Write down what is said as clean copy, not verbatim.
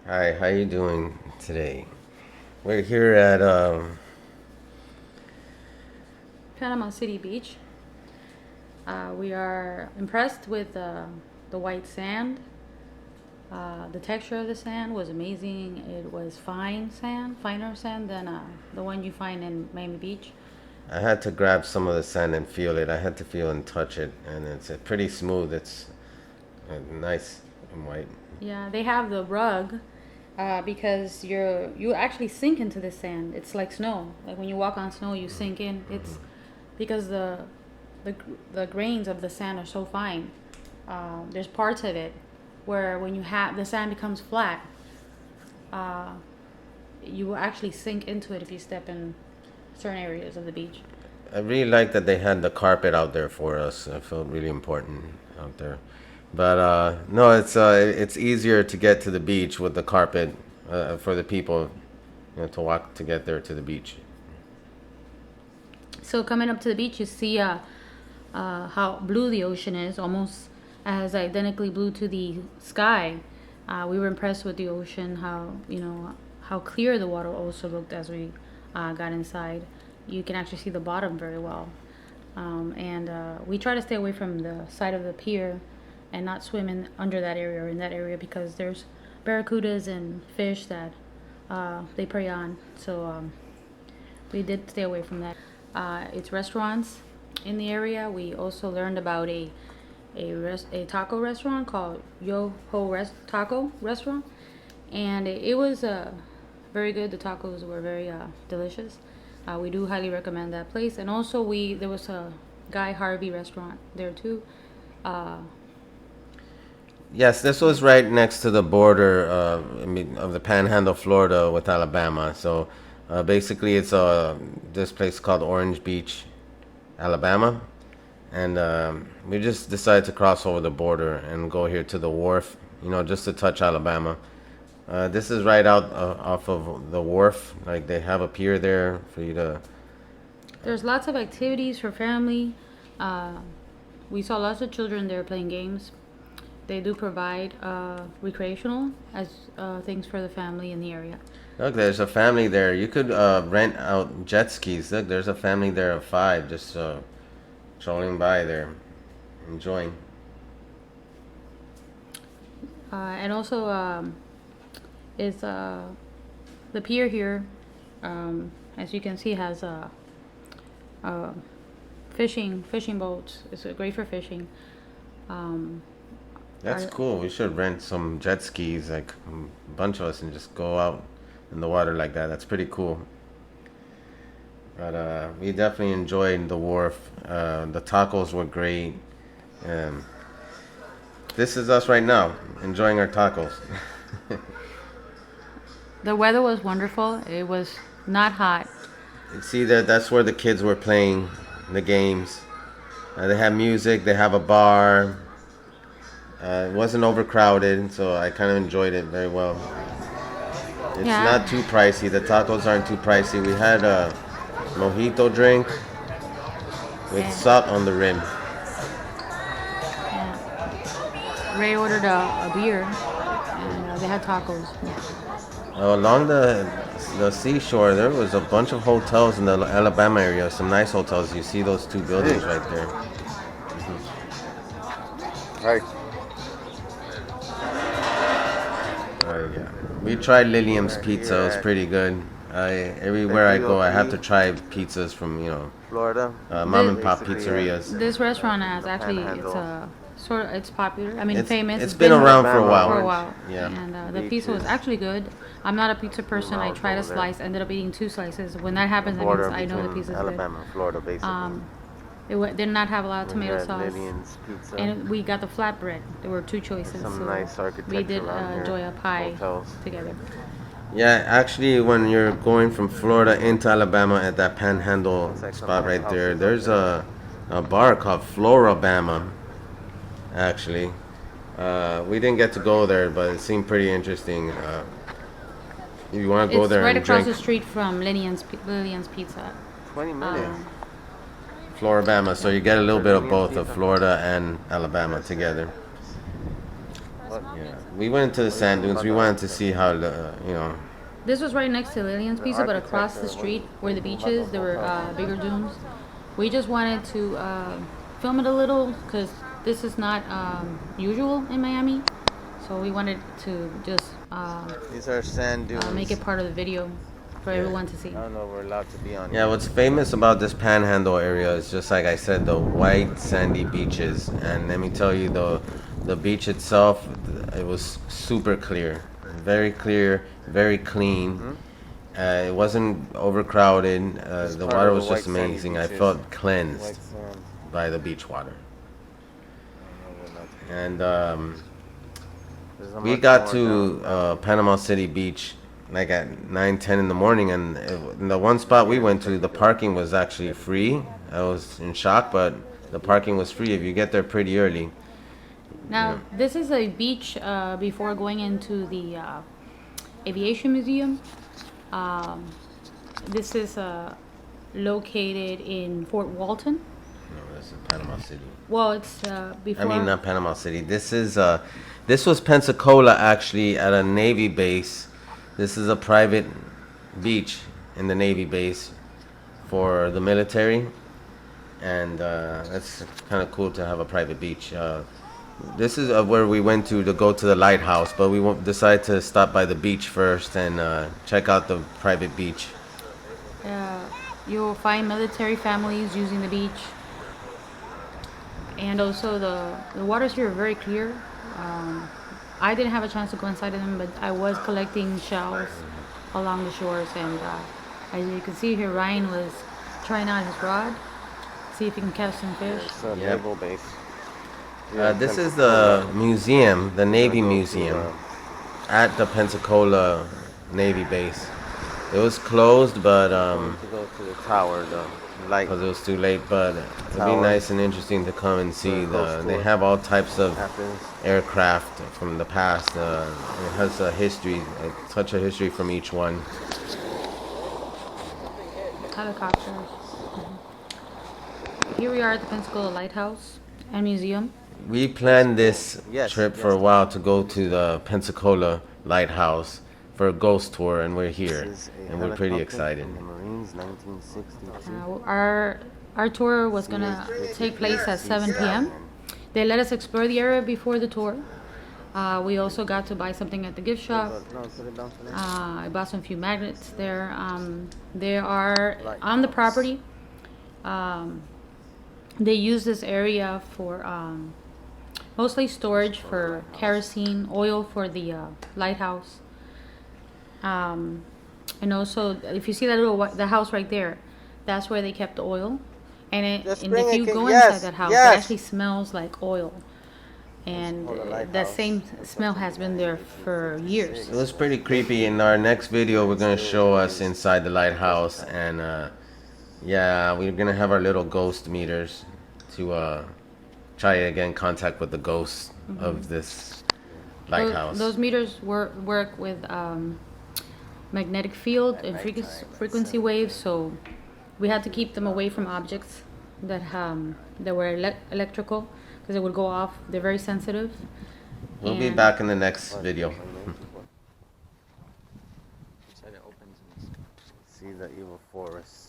Hi, how you doing today? We're here at Panama City Beach. We are impressed with the white sand. The texture of the sand was amazing. It was fine sand, finer sand than the one you find in Miami Beach. I had to grab some of the sand and feel it. I had to feel and touch it, and it's pretty smooth. It's nice and white. Yeah, they have the rug because you actually sink into the sand. It's like snow. Like when you walk on snow, you sink in. It's because the the grains of the sand are so fine. There's parts of it where when you have the sand becomes flat, uh, you will actually sink into it if you step in certain areas of the beach. I really like that they had the carpet out there for us. I felt really important out there. But no, it's easier to get to the beach with the carpet for the people, to walk to get there to the beach. So coming up to the beach, you see how blue the ocean is, almost as identically blue to the sky. We were impressed with the ocean, how how clear the water also looked as we got inside. You can actually see the bottom very well, and we try to stay away from the side of the pier and not swim in under that area or in that area because there's barracudas and fish that they prey on. So we did stay away from that. It's restaurants in the area. We also learned about a taco restaurant called Yo Ho Taco Restaurant, and it was very good. The tacos were very delicious. We do highly recommend that place. And also there was a Guy Harvey restaurant there too. Uh, Yes, this was right next to the border of the Panhandle, Florida, with Alabama. So basically, it's this place called Orange Beach, Alabama, and we just decided to cross over the border and go here to the wharf, just to touch Alabama. This is right out off of the wharf. Like they have a pier there for you to. there's lots of activities for family. Uh, we saw lots of children there playing games. They do provide recreational as things for the family in the area. Look, there's a family there. You could rent out jet skis. Look, there's a family there of five just strolling by there, enjoying. And also, is the pier here, as you can see, has uh, fishing boats. It's great for fishing. Um, That's our, cool. We should rent some jet skis, like a bunch of us, and just go out in the water like that. That's pretty cool. But we definitely enjoyed the wharf. The tacos were great. Um, this is us right now, enjoying our tacos. the weather was wonderful. It was not hot. You see that's where the kids were playing the games. They have music. They have a bar. It wasn't overcrowded, so I kind of enjoyed it very well. It's Yeah, not too pricey. The tacos aren't too pricey. We had a mojito drink with and salt on the rim. Ray ordered a beer, and they had tacos. Along the seashore, there was a bunch of hotels in the Alabama area. Some nice hotels. You see those two buildings right there. Hi. Yeah. We tried Lilium's pizza. It was pretty good. Everywhere I go, I have to try pizzas from Florida. mom and pop Basically, pizzerias. This restaurant has actually it's popular. I mean, famous. It's been around for a Alabama For a while. while. Yeah. And the pizza was actually good. I'm not a pizza person. I tried a slice, ended up eating two slices. When that happens, that means border I know the between pizza's Alabama and Florida, basically. good. Did not have a lot of When tomato you're at sauce. Lillian's Pizza. And we got the flatbread. There were two choices. Some So nice architecture we did around here. enjoy a pie Hotels. together. Yeah, actually, when you're going from Florida into Alabama at that Panhandle Looks like some spot nice right there, houses there's up a bar called Florabama. Actually, we didn't get to go there, but it seemed pretty interesting. You want to go It's there right and across drink the street from Lillian's Pizza. 20 minutes. Um, Florabama, so you get a little bit of both of Florida and Alabama together. Yeah, we went to the sand dunes. We wanted to see how you know. This was right next to Lilian's Pizza, but across the street where the beach is, there were bigger dunes. We just wanted to film it a little because this is not usual in Miami. So we wanted to just These are sand dunes. make it part of the video for everyone to see. I don't know if we're allowed to be on. Yeah, what's famous about this Panhandle area is just like I said, the white sandy beaches, and let me tell you, the beach itself, it was super clear, very clean. It wasn't overcrowded. The part water of was the just white sandy amazing. I beaches. felt White cleansed sand. by the beach water. And There's a we much got more to down. Panama City Beach like at 9, 10 in the morning, and in the one spot we went to, the parking was actually free. I was in shock, but the parking was free if you get there pretty early. Now, this is a beach before going into the aviation museum. Um, this is located in Fort Walton. No, this is Panama City. Well, it's before. I mean, not Panama City. This was Pensacola actually at a Navy base. This is a private beach in the Navy base for the military, and that's kind of cool to have a private beach. This is where we went to go to the lighthouse, but we decided to stop by the beach first and check out the private beach. You'll find military families using the beach, and also the waters here are very clear. I didn't have a chance to go inside of them, but I was collecting shells along the shores, and as you can see here, Ryan was trying out his rod, see if he can catch some fish. It's a Yep. naval base. This is the museum, the Navy Museum at the Pensacola Navy base. It was closed, but To go to the tower, the light. because it was too late. But it'd be Tower. nice and interesting to come and see. Ghost They tour. have all types of happens. aircraft from the past. It has a history, a touch of history from each one. Helicopters. Here we are at the Pensacola Lighthouse and Museum. We planned this Yes, trip for yes. a while to go to the Pensacola Lighthouse for a ghost tour, and we're here, This is a and we're pretty helicopter excited. from the Marines, 1962. Our tour was gonna take place at 7 p.m. They let us explore the area before the tour. We also got to buy something at the gift shop. No, put it down for now. I bought some few magnets there. They are on the property. They use this area for mostly storage for kerosene, oil for the lighthouse. And also, if you see that the house right there, that's where they kept the oil. And Just and bring if it, you kid. go Yes, inside that house, yes. it actually smells like oil. And for the that lighthouse. same smell has been there for years. It was pretty creepy. In our next video, we're gonna show us inside the lighthouse, and yeah, we're gonna have our little ghost meters to try to get in contact with the ghosts of this lighthouse. Those meters work with magnetic field and frequency waves, so we had to keep them away from objects that were electrical because it would go off. They're very sensitive. We'll be And- back in the next video. See the evil forest.